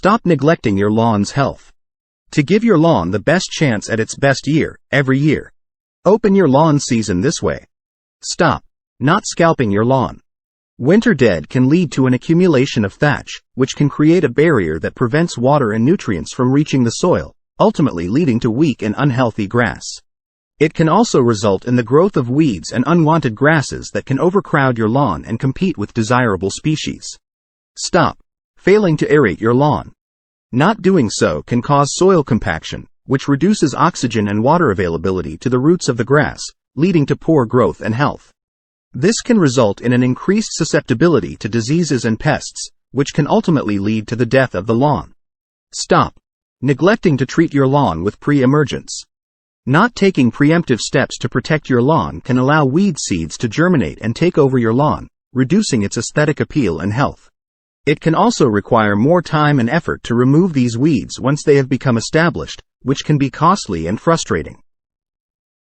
Stop neglecting your lawn's health. To give your lawn the best chance at its best year, every year. Open your lawn season this way. Stop not scalping your lawn. Winter dead can lead to an accumulation of thatch, which can create a barrier that prevents water and nutrients from reaching the soil, ultimately leading to weak and unhealthy grass. It can also result in the growth of weeds and unwanted grasses that can overcrowd your lawn and compete with desirable species. Stop failing to aerate your lawn. Not doing so can cause soil compaction, which reduces oxygen and water availability to the roots of the grass, leading to poor growth and health. This can result in an increased susceptibility to diseases and pests, which can ultimately lead to the death of the lawn. Stop neglecting to treat your lawn with pre-emergents. Not taking preemptive steps to protect your lawn can allow weed seeds to germinate and take over your lawn, reducing its aesthetic appeal and health. It can also require more time and effort to remove these weeds once they have become established, which can be costly and frustrating.